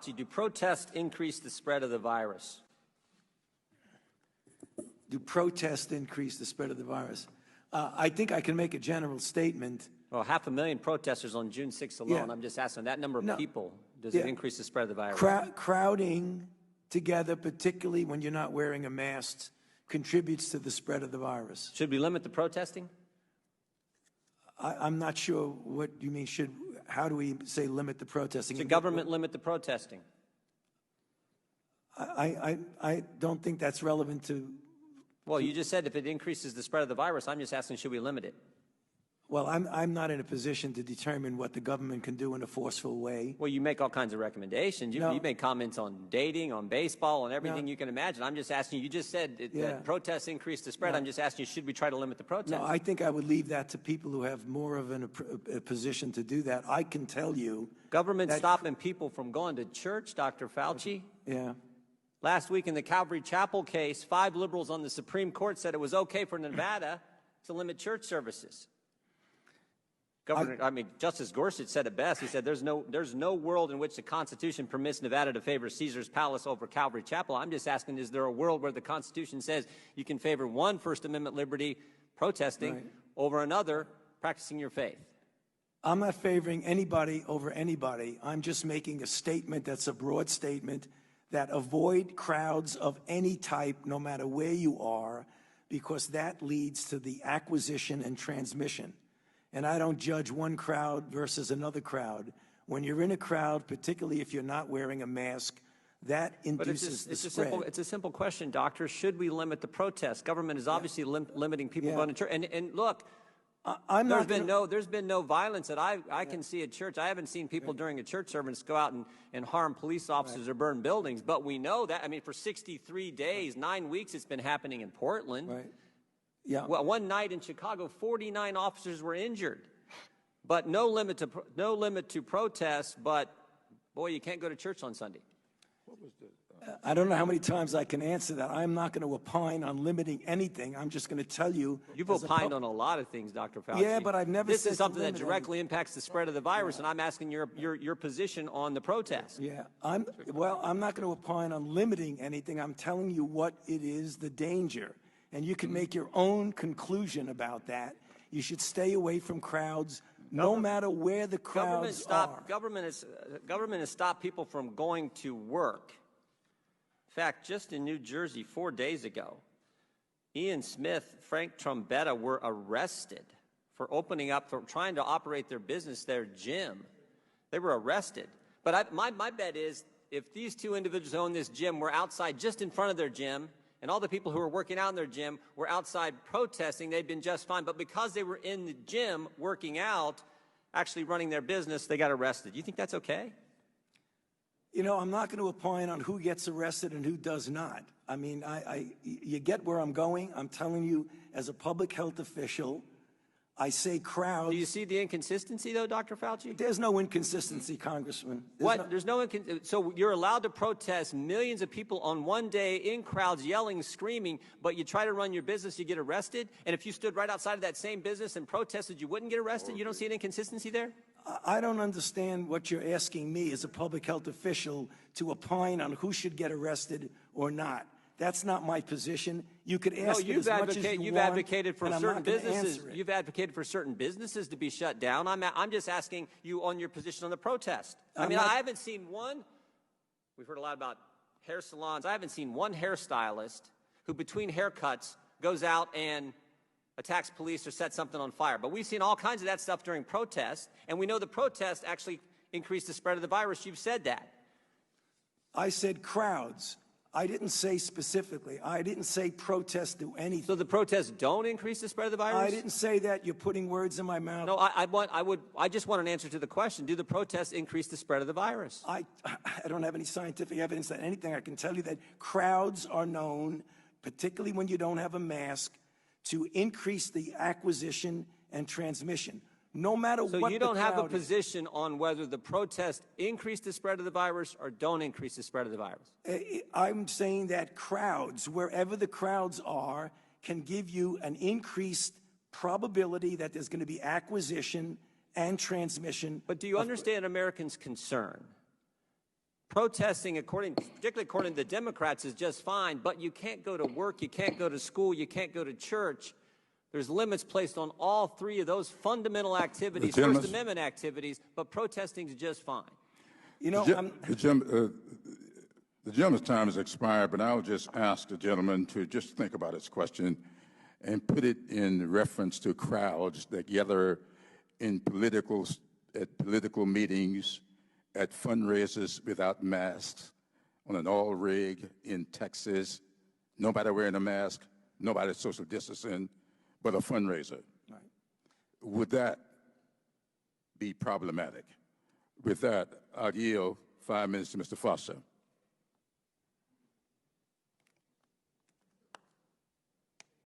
Do protests increase the spread of the virus? Do protests increase the spread of the virus? I think I can make a general statement. Well, 500,000 protesters on June 6th alone. Yeah. I'm just asking that number of people. Does Yeah. it increase the spread of the virus? Crowding together, particularly when you're not wearing a mask, contributes to the spread of the virus. Should we limit the protesting? I'm not sure what you mean. How do we say limit the protesting? Should government limit the protesting? I don't think that's relevant to. Well, you just said if it increases the spread of the virus. I'm just asking, should we limit it? Well, I'm not in a position to determine what the government can do in a forceful way. Well, you make all kinds of recommendations. You make comments on dating, on baseball, on everything you can imagine. I'm just asking you. You just said that protests increase the spread. I'm just asking you, should we try to limit the protests? No, I think I would leave that to people who have more of a position to do that. I can tell you. Government stopping people from going to church, Dr. Fauci? Yeah. Last week in the Calvary Chapel case, 5 liberals on the Supreme Court said it was okay for Nevada to limit church services. Justice Gorsuch said it best. He said there's no world in which the Constitution permits Nevada to favor Caesar's Palace over Calvary Chapel. I'm just asking, is there a world where the Constitution says you can favor one First Amendment liberty, protesting, over another, practicing your faith? I'm not favoring anybody over anybody. I'm just making a statement that's a broad statement that avoid crowds of any type, no matter where you are, because that leads to the acquisition and transmission. And I don't judge one crowd versus another crowd. When you're in a crowd, particularly if you're not wearing a mask, that induces the spread. It's a simple question, Doctor. Should we limit the protests? Government is obviously limiting people going to church. And look, there's been no violence that I can see at church. I haven't seen people during a church service go out and harm police officers or burn buildings. But we know that, for 63 days, 9 weeks, it's been happening in Portland. Right. Yeah. Well, one night in Chicago, 49 officers were injured. But no limit to protests. But boy, you can't go to church on Sunday. What was the? I don't know how many times I can answer that. I'm not going to opine on limiting anything. I'm just going to tell you. You've opined on a lot of things, Dr. Fauci. Yeah, but I've never This said is something that to directly impacts the spread of the virus, and I'm asking your position on the protest. Yeah, I'm not going to opine on limiting anything. I'm telling you what it is, the danger. And you can make your own conclusion about that. You should stay away from crowds, no matter where the crowds are. Government has stopped people from going to work. In fact, just in New Jersey 4 days ago, Ian Smith, Frank Trombetta were arrested for trying to operate their business, their gym. They were arrested. But my bet is if these two individuals who own this gym were outside just in front of their gym, and all the people who were working out in their gym were outside protesting, they'd been just fine. But because they were in the gym working out, actually running their business, they got arrested. Do you think that's okay? I'm not going to opine on who gets arrested and who does not. You get where I'm going. I'm telling you, as a public health official, I say crowds. Do you see the inconsistency, though, Dr. Fauci? There's no inconsistency, Congressman. So you're allowed to protest millions of people on one day in crowds yelling, screaming, but you try to run your business, you get arrested? And if you stood right outside of that same business and protested, you wouldn't get arrested? You don't see an inconsistency there? I don't understand what you're asking me as a public health official to opine on who should get arrested or not. That's not my position. You could ask it as much as you want. You've advocated for certain businesses. You've You've advocated for certain businesses to be shut down. I'm just asking you on your position on the protest. I haven't seen one. We've heard a lot about hair salons. I haven't seen one hairstylist who, between haircuts, goes out and attacks police or sets something on fire. But we've seen all kinds of that stuff during protests, and we know the protests actually increase the spread of the virus. You've said that. I said crowds. I didn't say specifically. I didn't say protests do anything. So the protests don't increase the spread of the virus? I didn't say that. You're putting words in my mouth. No, I just want an answer to the question. Do the protests increase the spread of the virus? I don't have any scientific evidence that anything. I can tell you that crowds are known, particularly when you don't have a mask, to increase the acquisition and transmission. No matter what the crowd is. So you don't have a position on whether the protests increase the spread of the virus or don't increase the spread of the virus? I'm saying that crowds, wherever the crowds are, can give you an increased probability that there's going to be acquisition and transmission. But do you understand Americans' concern Protesting, particularly according to the Democrats, is just fine, but you can't go to work, you can't go to school, you can't go to church. There's limits placed on all three of those fundamental activities, First Amendment activities, but protesting is just fine. You know, the gentleman's time has expired, but I'll just ask the gentleman to just think about his question and put it in reference to crowds that gather at political meetings, at fundraisers without masks, on an oil rig in Texas, nobody wearing a mask, nobody social distancing, but a fundraiser. Right. Would that be problematic? With that, I'll yield 5 minutes to Mr. Foster.